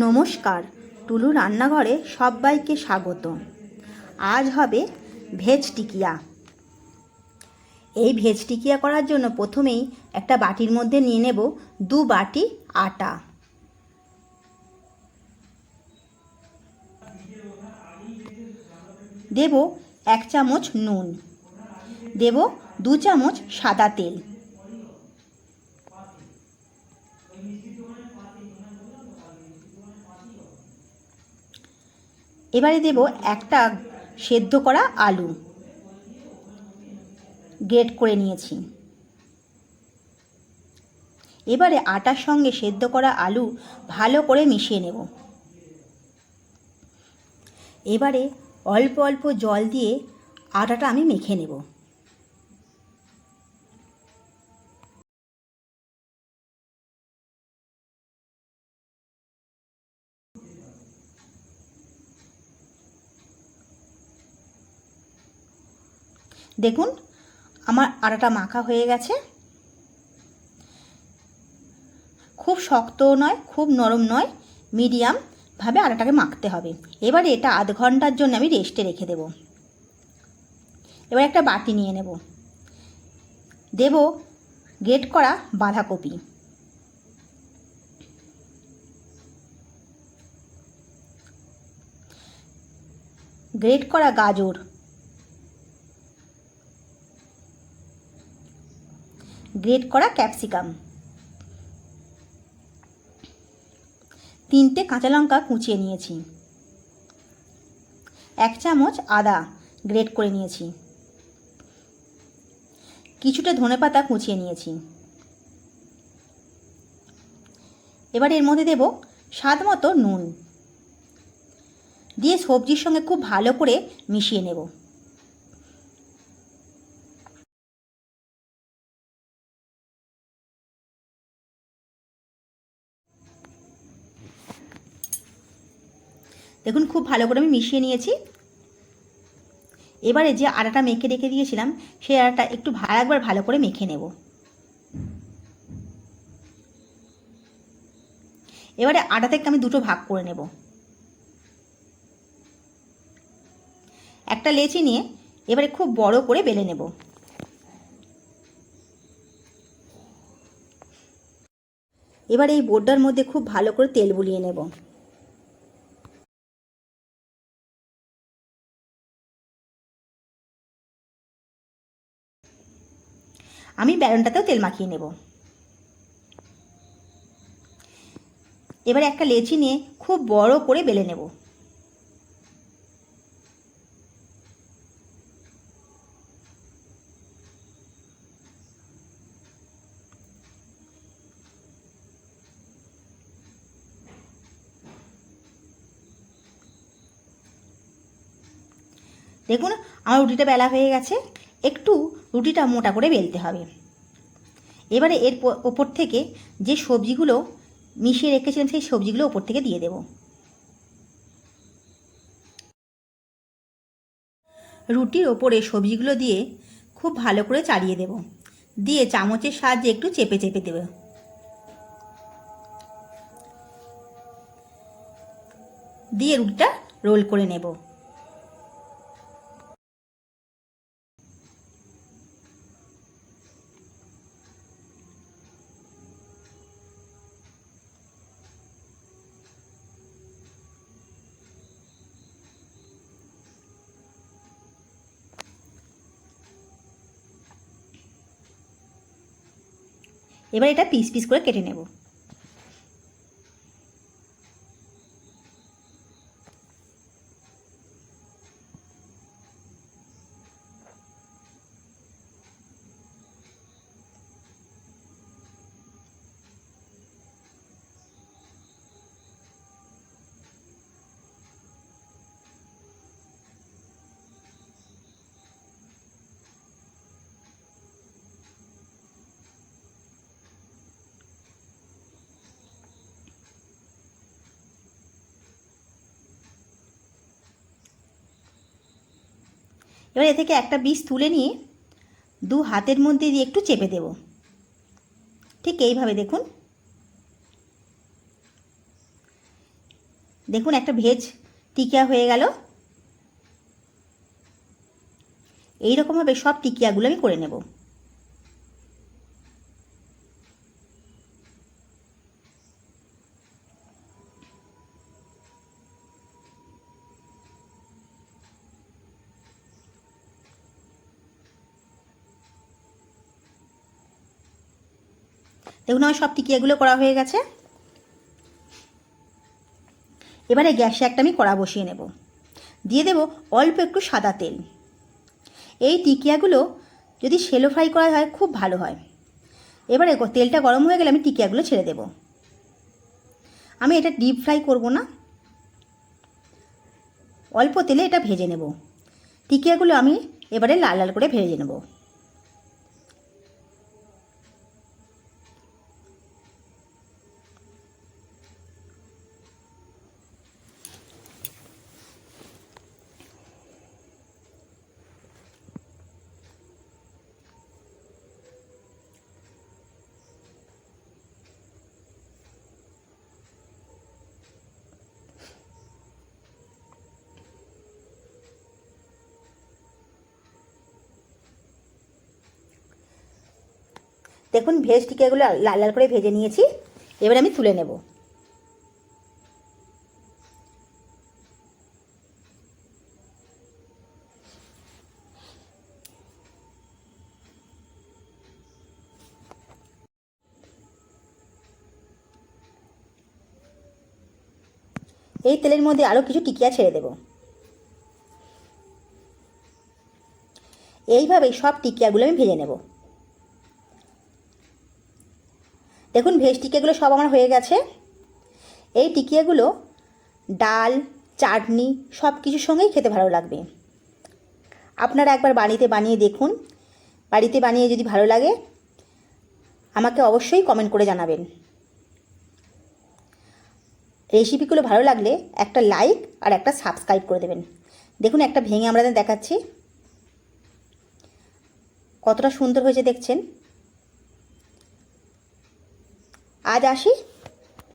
নমস্কার, টুলু রান্নাঘরে সবাইকে স্বাগত। আজ হবে ভেজ টিকিয়া। এই ভেজ টিকিয়া করার জন্য প্রথমেই একটা বাটির মধ্যে নিয়ে নেব 2 বাটি আটা। দেব 1 চামচ নুন, দেব 2 চামচ সাদা তেল, এবারে দেব একটা সেদ্ধ করা আলু গ্রেট করে নিয়েছি। এবারে আটার সঙ্গে সেদ্ধ করা আলু ভালো করে মিশিয়ে নেব। এবারে অল্প অল্প জল দিয়ে আটাটা আমি মেখে নেব। দেখুন আমার আটাটা মাখা হয়ে গেছে। খুব শক্তও নয়, খুব নরম নয়, মিডিয়াম ভাবে আটাটাকে মাখতে হবে। এবারে এটা আধ ঘন্টার জন্য আমি রেস্টে রেখে দেব। এবার একটা বাটি নিয়ে নেব, দেব গ্রেট করা বাঁধাকপি, গ্রেট করা গাজর, গ্রেট করা ক্যাপসিকাম, 3টে কাঁচা লঙ্কা কুচিয়ে নিয়েছি, 1 চামচ আদা গ্রেট করে নিয়েছি, কিছুটা ধনেপাতা কুচিয়ে নিয়েছি। এবার এর মধ্যে দেব স্বাদ মতো নুন দিয়ে সবজির সঙ্গে খুব ভালো করে মিশিয়ে নেব। দেখুন খুব ভালো করে আমি মিশিয়ে নিয়েছি। এবারে যে আটাটা মেখে রেখে দিয়েছিলাম সেই আটাটা একটু একবার ভালো করে মেখে নেব। এবারে আটা থেকে আমি 2টো ভাগ করে নেব। একটা লেচি নিয়ে এবারে খুব বড় করে বেলে নেব। এবার এই বোর্ডটার মধ্যে খুব ভালো করে তেল বুলিয়ে নেব। আমি ব্যালনটাতেও তেল মাখিয়ে নেব। এবারে একটা লেচি নিয়ে খুব বড় করে বেলে নেব। দেখুন আমার রুটিটা বেলা হয়ে গেছে। একটু রুটিটা মোটা করে বেলতে হবে। এবারে এর ওপর থেকে যে সবজিগুলো মিশিয়ে রেখেছিলাম সেই সবজিগুলো ওপর থেকে দিয়ে দেব। রুটির ওপরে সবজিগুলো দিয়ে খুব ভালো করে চাড়িয়ে দেব, দিয়ে চামচের সাহায্যে একটু চেপে চেপে দেব। দিয়ে রুটিটা রোল করে নেব। এবার এটা পিস পিস করে কেটে নেব। এবার এ থেকে একটা পিস তুলে নিয়ে 2 হাতের মধ্যে দিয়ে একটু চেপে দেব। ঠিক এইভাবে দেখুন। দেখুন একটা ভেজ টিকিয়া হয়ে গেল। এই রকমভাবে সব টিকিয়াগুলো আমি করে নেব। দেখুন আমার সব টিকিয়াগুলো করা হয়ে গেছে। এবারে গ্যাসে একটা আমি কড়া বসিয়ে নেব, দিয়ে দেব অল্প একটু সাদা তেল। এই টিকিয়াগুলো যদি শ্যালো ফ্রাই করা হয় খুব ভালো হয়। এবারে তেলটা গরম হয়ে গেলে আমি টিকিয়াগুলো ছেড়ে দেব। আমি এটা ডিপ ফ্রাই করব না, অল্প তেলে এটা ভেজে নেব। টিকিয়াগুলো আমি এবারে লাল লাল করে ভেজে নেব। দেখুন ভেজ টিকিয়াগুলো লাল লাল করে ভেজে নিয়েছি। এবার আমি তুলে নেব। এই তেলের মধ্যে আরও কিছু টিকিয়া ছেড়ে দেব। এইভাবেই সব টিকিয়াগুলো আমি ভেজে নেব। দেখুন ভেজ টিকিয়াগুলো সব আমার হয়ে গেছে। এই টিকিয়াগুলো ডাল, চাটনি সব কিছুর সঙ্গেই খেতে ভালো লাগবে। আপনারা একবার বাড়িতে বানিয়ে দেখুন। বাড়িতে বানিয়ে যদি ভালো লাগে আমাকে অবশ্যই কমেন্ট করে জানাবেন। রেসিপিগুলো ভালো লাগলে একটা লাইক আর একটা সাবস্ক্রাইব করে দেবেন। দেখুন একটা ভেঙে আপনাদের দেখাচ্ছি, কতটা সুন্দর হয়েছে দেখছেন। আজ আসি।